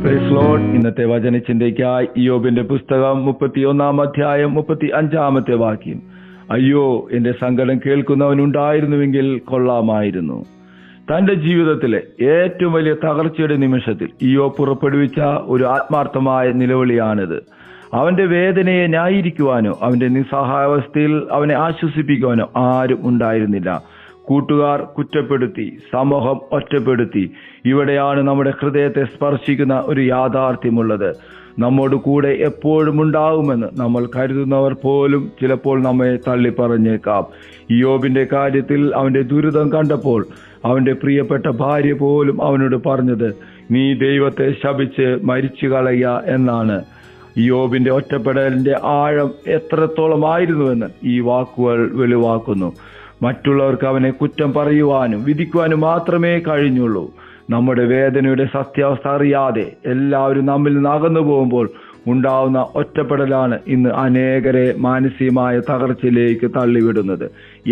Praise Lord. ഇന്നത്തെ വചനചിന്തയ്ക്കായി ഇയ്യോബിന്റെ പുസ്തകം 31 അധ്യായം 35 വാക്യം. അയ്യോ, എന്റെ സങ്കടം കേൾക്കുന്നവനുണ്ടായിരുന്നുവെങ്കിൽ കൊള്ളാമായിരുന്നു. തന്റെ ജീവിതത്തിലെ ഏറ്റവും വലിയ തകർച്ചയുടെ നിമിഷത്തിൽ ഇയ്യോബ് പുറപ്പെടുവിച്ച ഒരു ആത്മാർത്ഥമായ നിലവിളിയാണിത്. അവന്റെ വേദനയെ ന്യായീകരിക്കുവാനോ അവന്റെ നിസ്സഹായാവസ്ഥയിൽ അവനെ ആശ്വസിപ്പിക്കുവാനോ ആരും ഉണ്ടായിരുന്നില്ല. കൂട്ടുകാർ കുറ്റപ്പെടുത്തി, സമൂഹം ഒറ്റപ്പെടുത്തി. ഇവിടെയാണ് നമ്മുടെ ഹൃദയത്തെ സ്പർശിക്കുന്ന ഒരു യാഥാർത്ഥ്യമുള്ളത്. നമ്മോട് കൂടെ എപ്പോഴും ഉണ്ടാവുമെന്ന് നമ്മൾ കരുതുന്നവർ പോലും ചിലപ്പോൾ നമ്മെ തള്ളി പറഞ്ഞേക്കാം. ഇയ്യോബിന്റെ കാര്യത്തിൽ അവന്റെ ദുരിതം കണ്ടപ്പോൾ അവന്റെ പ്രിയപ്പെട്ട ഭാര്യ പോലും അവനോട് പറഞ്ഞത്, നീ ദൈവത്തെ ശപിച്ച് മരിച്ചു കളയുക എന്നാണ്. ഇയ്യോബിന്റെ ഒറ്റപ്പെടലിന്റെ ആഴം എത്രത്തോളമായിരുന്നുവെന്ന് ഈ വാക്കുകൾ വെളിവാക്കുന്നു. മറ്റുള്ളവർക്ക് അവനെ കുറ്റം പറയുവാനും വിധിക്കുവാനും മാത്രമേ കഴിഞ്ഞുള്ളൂ. നമ്മുടെ വേദനയുടെ സത്യാവസ്ഥ അറിയാതെ എല്ലാവരും നമ്മിൽ നിന്ന് അകന്നു പോകുമ്പോൾ ഉണ്ടാവുന്ന ഒറ്റപ്പെടലാണ് ഇന്ന് അനേകരെ മാനസികമായ തകർച്ചയിലേക്ക് തള്ളിവിടുന്നത്.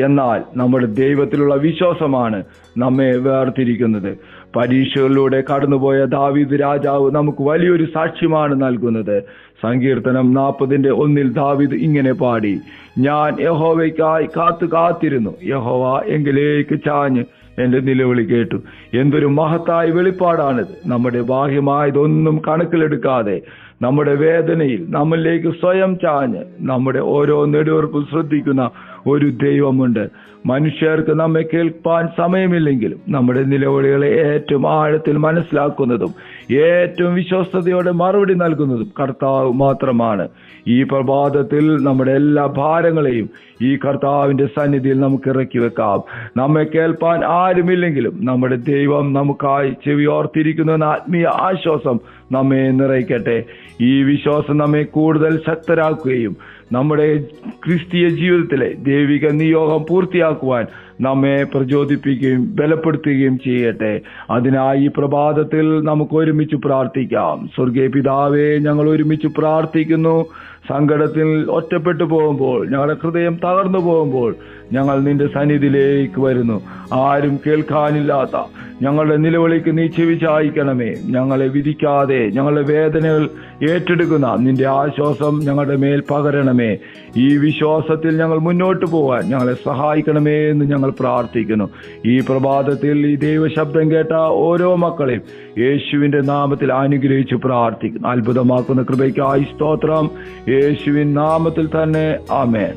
എന്നാൽ നമ്മുടെ ദൈവത്തിലുള്ള വിശ്വാസമാണ് നമ്മെ വേർതിരിക്കുന്നത്. പരീക്ഷകളിലൂടെ കടന്നുപോയ ദാവീദ് രാജാവ് നമുക്ക് വലിയൊരു സാക്ഷ്യമാണ് നൽകുന്നത്. സങ്കീർത്തനം 40:1 ദാവീദ് ഇങ്ങനെ പാടി, ഞാൻ യഹോവയ്ക്കായി കാത്തിരുന്നു, യഹോവ എങ്കിലേക്ക് ചാഞ്ഞ് എന്റെ നിലവിളി കേട്ടു. എന്തൊരു മഹത്തായ വെളിപ്പാടാണിത്. നമ്മുടെ ബാഹ്യമായതൊന്നും കണക്കിലെടുക്കാതെ നമ്മുടെ വേദനയിൽ നമ്മളിലേക്ക് സ്വയം ചാഞ്ഞ് നമ്മുടെ ഓരോ നെടുവീർപ്പും ശ്രദ്ധിക്കുന്ന ഒരു ദൈവമുണ്ട്. മനുഷ്യർക്ക് നമ്മെ കേൾപ്പാൻ സമയമില്ലെങ്കിലും നമ്മുടെ നിലവിളികളെ ഏറ്റവും ആഴത്തിൽ മനസ്സിലാക്കുന്നതും ഏറ്റവും വിശ്വസ്തയോടെ മറുപടി നൽകുന്നതും കർത്താവ് മാത്രമാണ്. ഈ പ്രഭാതത്തിൽ നമ്മുടെ എല്ലാ ഭാരങ്ങളെയും ഈ കർത്താവിന്റെ സന്നിധിയിൽ നമുക്ക് ഇറക്കി വെക്കാം. നമ്മെ കേൾപ്പാൻ ആരുമില്ലെങ്കിലും നമ്മുടെ ദൈവം നമുക്കായി ചെവിയോർത്തിരിക്കുന്ന ആത്മീയ ആശ്വാസം നമ്മെ നിറയ്ക്കട്ടെ. ഈ വിശ്വാസം നമ്മെ കൂടുതൽ ശക്തരാക്കുകയും നമ്മുടെ ക്രിസ്തീയ ജീവിതത്തിലെ ദൈവിക നിയോഗം പൂർത്തിയാക്കുവാൻ നമ്മെ പ്രചോദിപ്പിക്കുകയും ബലപ്പെടുത്തുകയും ചെയ്യട്ടെ. അതിനായി ഈ പ്രഭാതത്തിൽ നമുക്ക് ഒരുമിച്ച് പ്രാർത്ഥിക്കാം. സ്വർഗീയ പിതാവേ, ഞങ്ങൾ ഒരുമിച്ച് പ്രാർത്ഥിക്കുന്നു. സങ്കടത്തിൽ ഒറ്റപ്പെട്ടു പോകുമ്പോൾ, ഞങ്ങളുടെ ഹൃദയം തകർന്നു പോകുമ്പോൾ ഞങ്ങൾ നിന്റെ സന്നിധിയിലേക്ക് വരുന്നു. ആരും കേൾക്കാനില്ലാത്ത ഞങ്ങളുടെ നിലവിളിക്ക് നീ ചെവി ചായ്ക്കണമേ. ഞങ്ങളെ വിധിക്കാതെ ഞങ്ങളുടെ വേദനകൾ ഏറ്റെടുക്കുന്ന നിന്റെ ആശ്വാസം ഞങ്ങളുടെ മേൽ പകരണമേ. ഈ വിശ്വാസത്തിൽ ഞങ്ങൾ മുന്നോട്ട് പോകാൻ ഞങ്ങളെ സഹായിക്കണമേ എന്ന് ഞങ്ങൾ പ്രാർത്ഥിക്കുന്നു. ഈ പ്രഭാതത്തിൽ ഈ ദൈവശബ്ദം കേട്ട ഓരോ മക്കളെയും യേശുവിന്റെ നാമത്തിൽ അനുഗ്രഹിച്ച് പ്രാർത്ഥിക്കുന്നു. അത്ഭുതമാക്കുന്ന കൃപയ്ക്കായി സ്തോത്രം. യേശുവിൻ നാമത്തിൽ തന്നെ ആമേൻ.